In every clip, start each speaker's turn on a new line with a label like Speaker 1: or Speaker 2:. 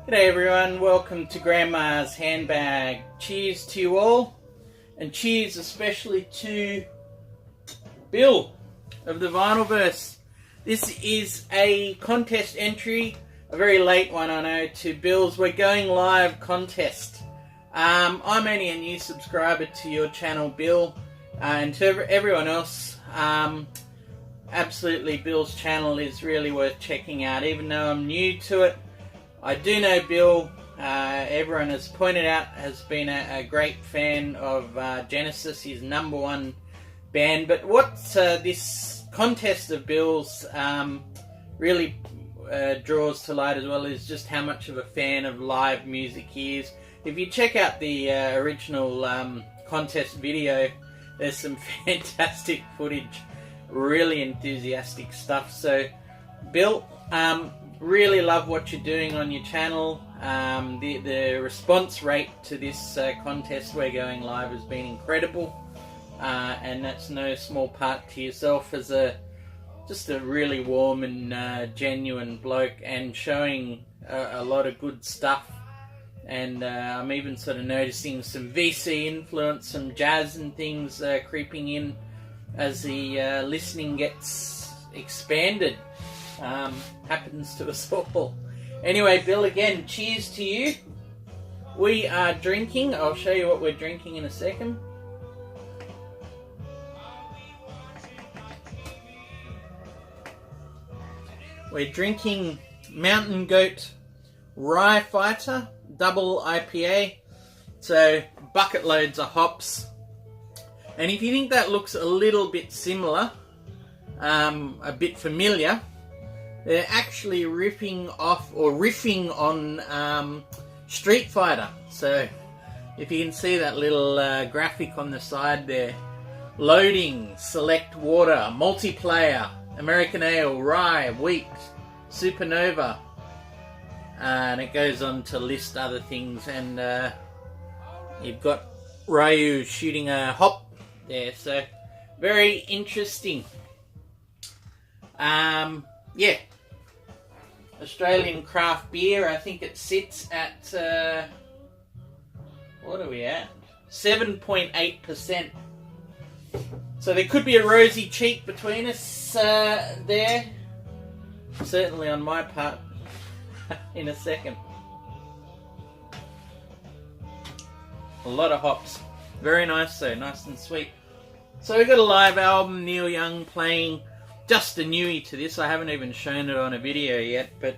Speaker 1: G'day everyone, welcome to Grandma's Handbag. Cheers to you all, and cheers especially to Bill of the Vinylverse. This is a contest entry, a very late one I know, to Bill's We're Going Live contest. I'm only a new subscriber to your channel, Bill, and to everyone else, absolutely Bill's channel is really worth checking out, even though I'm new to it. I do know Bill, everyone has pointed out, has been a great fan of Genesis, his #1 band. But what this contest of Bill's really draws to light as well is just how much of a fan of live music he is. If you check out the original contest video, there's some fantastic footage, really enthusiastic stuff. So Bill, really love what you're doing on your channel. The response rate to this contest We're Going Live has been incredible, and that's no small part to yourself as just a really warm and genuine bloke, and showing a lot of good stuff. And I'm even sort of noticing some VC influence, some jazz and things creeping in as the listening gets expanded. Happens to us all. Anyway, Bill, again, cheers to you. We are drinking. I'll show you what we're drinking in a second. We're drinking Mountain Goat Rye Fighter Double IPA. So, bucket loads of hops. And if you think that looks a little bit similar, a bit familiar, they're actually riffing on Street Fighter. So if you can see that little graphic on the side there, loading, select water, multiplayer, American ale, rye, wheat, supernova, and it goes on to list other things. And you've got Ryu shooting a hop there, so very interesting. Yeah, Australian craft beer. I think it sits at what are we at? 7.8%. So there could be a rosy cheek between us there. Certainly on my part. In a second. A lot of hops. Very nice though, nice and sweet. So we've got a live album, Neil Young playing. Just a newie to this. I haven't even shown it on a video yet, but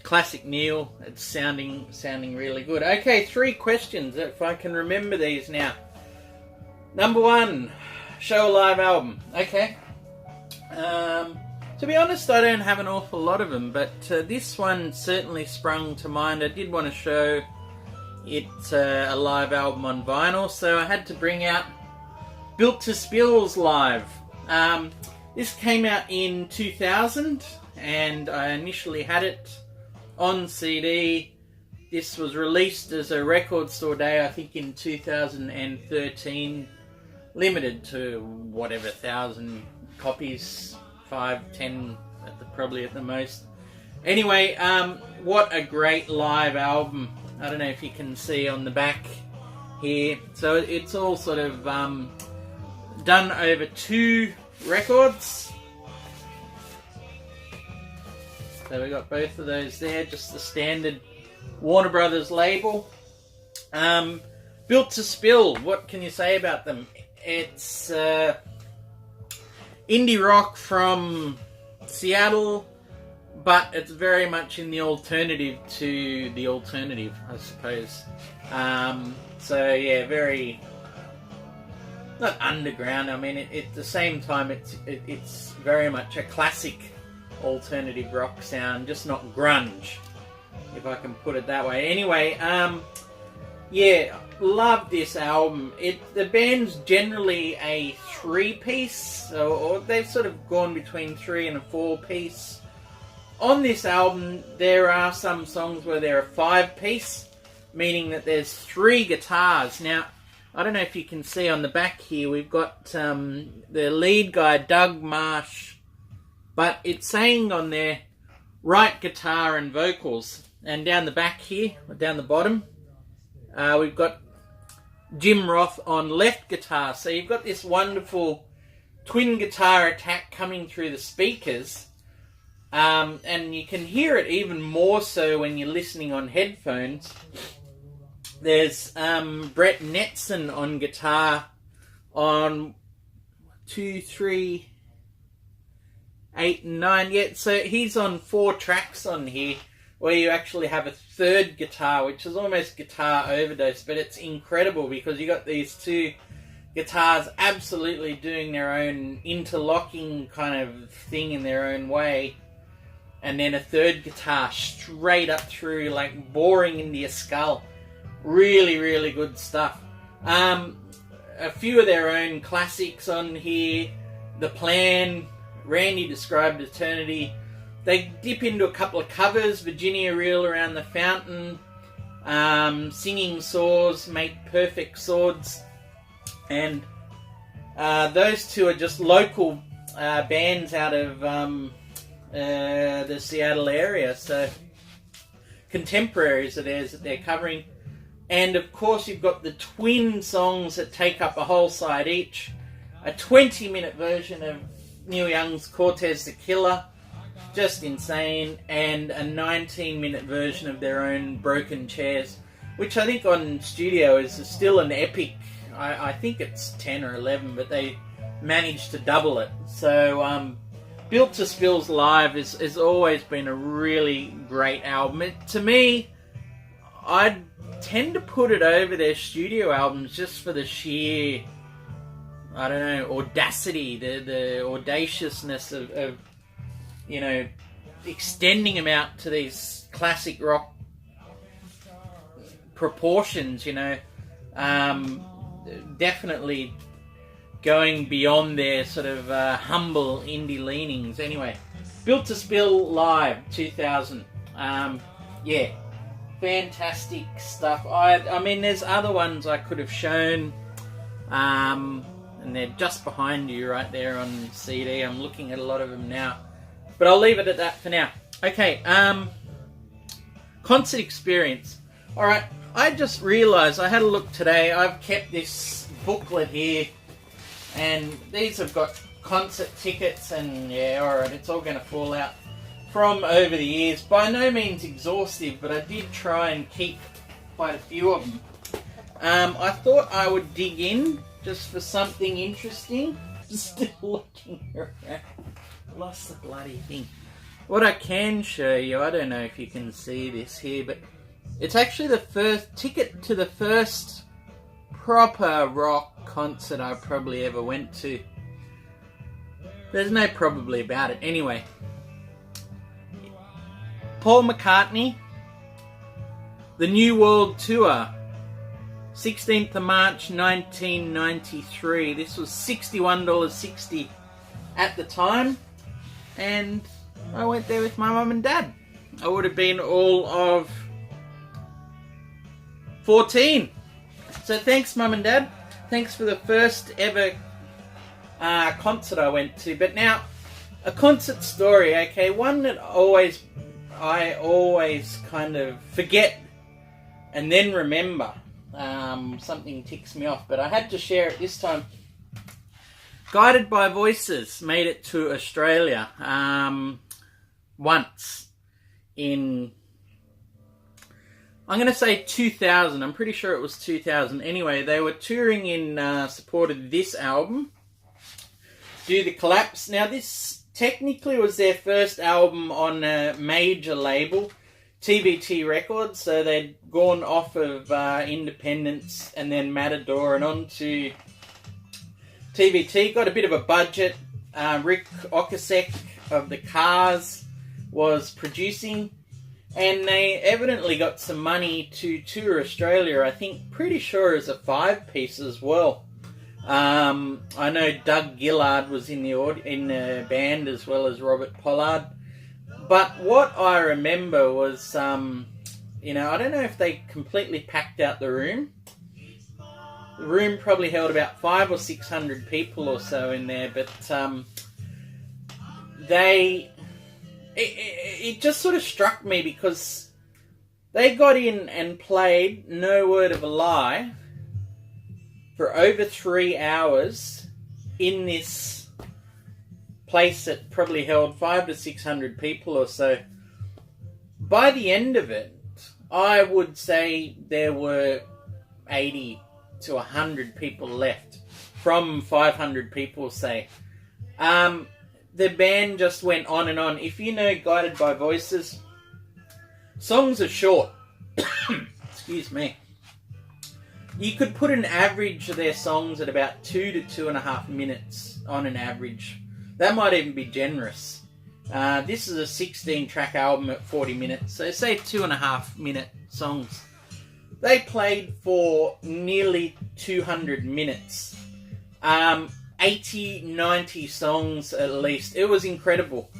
Speaker 1: classic Neil. It's sounding really good. Okay, 3 questions, if I can remember these now. Number 1, show a live album. Okay. To be honest, I don't have an awful lot of them, but this one certainly sprung to mind. I did want to show it a live album on vinyl, so I had to bring out Built to Spill's Live. This came out in 2000, and I initially had it on CD. This was released as a record store day, I think in 2013, limited to whatever, 1,000 copies, 5, 10 probably at the most. Anyway, what a great live album. I don't know if you can see on the back here. So it's all sort of done over 2 records. So we got both of those there, just the standard Warner Brothers label. Built to Spill, what can you say about them? It's indie rock from Seattle, but it's very much in the alternative to the alternative, I suppose. So yeah, very, not underground. I mean, at the same time, it's very much a classic alternative rock sound, just not grunge, if I can put it that way. Anyway, yeah, love this album. The band's generally a 3-piece, or they've sort of gone between 3 and a 4-piece. On this album, there are some songs where they're a 5-piece, meaning that there's 3 guitars. Now, I don't know if you can see on the back here, we've got the lead guy, Doug Marsh, but it's saying on there right guitar and vocals. And down the back here, or down the bottom, we've got Jim Roth on left guitar. So you've got this wonderful twin guitar attack coming through the speakers. And you can hear it even more so when you're listening on headphones. There's Brett Netson on guitar on 2, 3, 8, and 9. Yeah, so he's on 4 tracks on here, where you actually have a third guitar, which is almost guitar overdose, but it's incredible because you got these 2 guitars absolutely doing their own interlocking kind of thing in their own way, and then a third guitar straight up through, like boring into your skull. Really, really good stuff. A few of their own classics on here. The Plan, Randy Described Eternity. They dip into a couple of covers. Virginia Reel Around the Fountain. Singing Saws Make Perfect Swords. And those 2 are just local bands out of the Seattle area. So contemporaries of theirs that they're covering. And of course you've got the twin songs that take up a whole side each. A 20-minute version of Neil Young's Cortez the Killer, just insane, and a 19-minute version of their own Broken Chairs, which I think on studio is still an epic. I think it's 10 or 11, but they managed to double it. So Built to Spills Live has always been a really great album. To me, I'd tend to put it over their studio albums just for the sheer, I don't know, audacity, the audaciousness of you know, extending them out to these classic rock proportions, you know. Definitely going beyond their sort of humble indie leanings. Anyway, Built to Spill Live 2000. Yeah, fantastic stuff. I mean, there's other ones I could have shown, and they're just behind you right there on CD. I'm looking at a lot of them now, but I'll leave it at that for now. Okay, concert experience. Alright, I just realised, I had a look today, I've kept this booklet here, and these have got concert tickets, and yeah, alright, it's all going to fall out from over the years. By no means exhaustive, but I did try and keep quite a few of them. I thought I would dig in just for something interesting. Still looking around. Lost the bloody thing. What I can show you, I don't know if you can see this here, but it's actually the first ticket to the first proper rock concert I probably ever went to. There's no probably about it. Anyway, Paul McCartney, The New World Tour, 16th of March 1993. This was $61.60 at the time, and I went there with my mum and dad. I would have been all of 14. So thanks, mum and dad. Thanks for the first ever concert I went to. But now, a concert story, okay? One that I always kind of forget and then remember. Something ticks me off, but I had to share it this time. Guided by Voices made it to Australia once in, I'm going to say 2000. I'm pretty sure it was 2000. Anyway, they were touring in support of this album, Do the Collapse. Now, this technically was their first album on a major label, TBT Records, so they'd gone off of Independence and then Matador and on to TBT. Got a bit of a budget. Rick Ocasek of the Cars was producing, and they evidently got some money to tour Australia, I think, pretty sure as a 5-piece as well. I know Doug Gillard was in the band as well as Robert Pollard. But what I remember was, you know, I don't know if they completely packed out the room. The room probably held about 500 or 600 people or so in there, but they it just sort of struck me because they got in and played No Word of a Lie for over 3 hours in this place that probably held 500 to 600 people or so. By the end of it, I would say there were 80 to 100 people left from 500 people, say. The band just went on and on. If you know Guided by Voices, songs are short. Excuse me. You could put an average of their songs at about 2 to 2.5 minutes on an average. That might even be generous. This is a 16-track album at 40 minutes, so say 2.5 minute songs. They played for nearly 200 minutes. 80, 90 songs at least. It was incredible.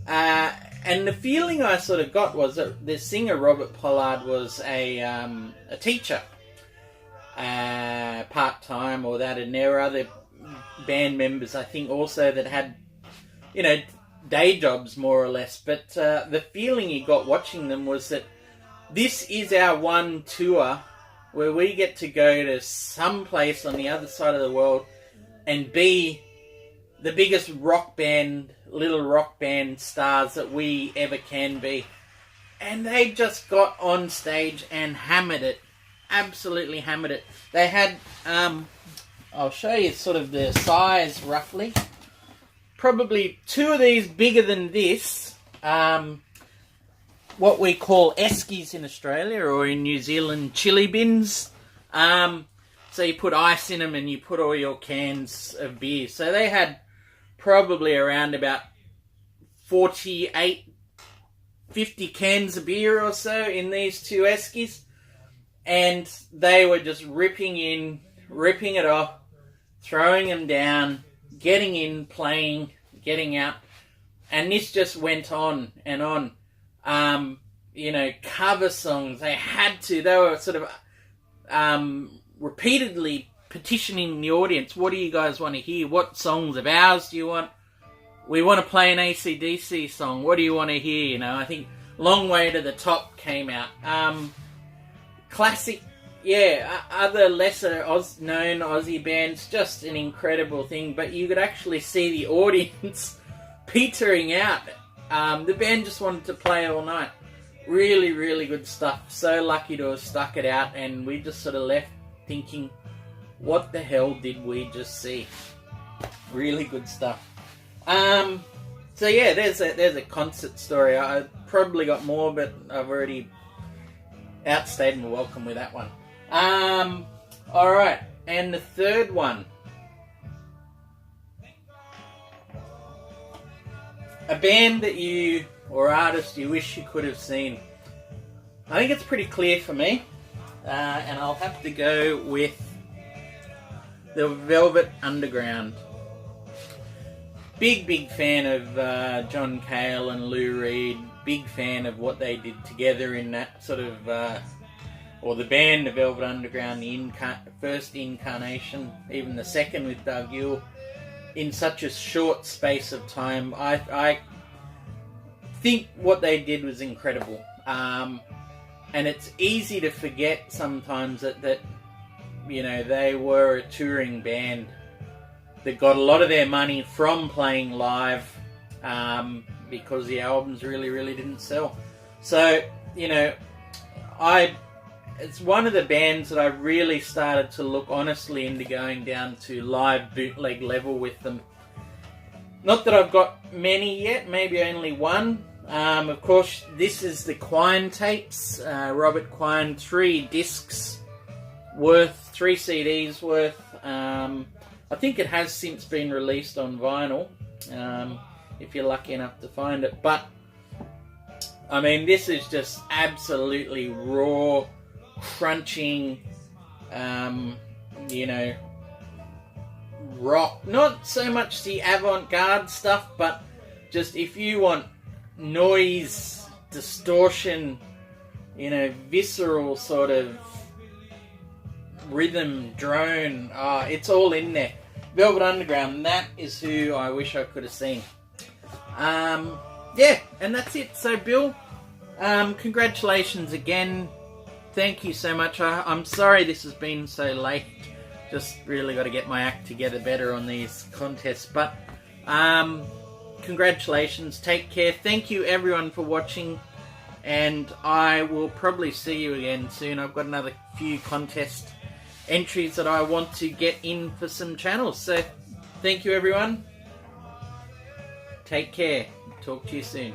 Speaker 1: And the feeling I sort of got was that the singer, Robert Pollard, was a teacher. Part-time or that, and there were other band members, I think, also that had, day jobs more or less. But the feeling you got watching them was that this is our one tour where we get to go to some place on the other side of the world and be the biggest rock band, little rock band stars that we ever can be. And they just got on stage and hammered it. Absolutely hammered it. They had, I'll show you sort of the size roughly. Probably 2 of these bigger than this. What we call eskies in Australia, or in New Zealand, chili bins. So you put ice in them and you put all your cans of beer. So they had probably around about 48, 50 cans of beer or so in these 2 eskies. And they were just ripping it off, throwing them down, getting in, playing, getting out. And this just went on and on. Cover songs, they had to. They were sort of repeatedly petitioning the audience. What do you guys want to hear? What songs of ours do you want? We want to play an AC/DC song. What do you want to hear? I think Long Way to the Top came out. Classic, other lesser known Aussie bands, just an incredible thing. But you could actually see the audience petering out. The band just wanted to play all night. Really, really good stuff. So lucky to have stuck it out, and we just sort of left thinking, what the hell did we just see? Really good stuff. So yeah, there's a concert story. I probably got more, but I've already outstayed my welcome with that one. Alright, and the third one. A band that you, or artist you wish you could have seen. I think it's pretty clear for me. And I'll have to go with the Velvet Underground. Big fan of John Cale and Lou Reed. Big fan of what they did together in that sort of, or the band, the Velvet Underground, the first incarnation, even the second with Doug Yule, in such a short space of time. I think what they did was incredible. And it's easy to forget sometimes that they were a touring band that got a lot of their money from playing live, because the albums really didn't sell. So, it's one of the bands that I really started to look honestly into going down to live bootleg level with them. Not that I've got many yet, maybe only one. Of course, this is the Quine tapes. Robert Quine, 3 discs worth, 3 CDs worth. I think it has since been released on vinyl, if you're lucky enough to find it. But, I mean, this is just absolutely raw, crunching, rock. Not so much the avant-garde stuff, but just if you want noise, distortion, visceral sort of rhythm, drone, it's all in there. Velvet Underground, that is who I wish I could have seen. yeah, and that's it. So Bill, congratulations again. Thank you so much. I'm sorry this has been so late. Just really got to get my act together better on these contests. But congratulations. Take care. Thank you everyone for watching. And I will probably see you again soon. I've got another few contest entries that I want to get in for some channels. So thank you everyone. Take care. Talk to you soon.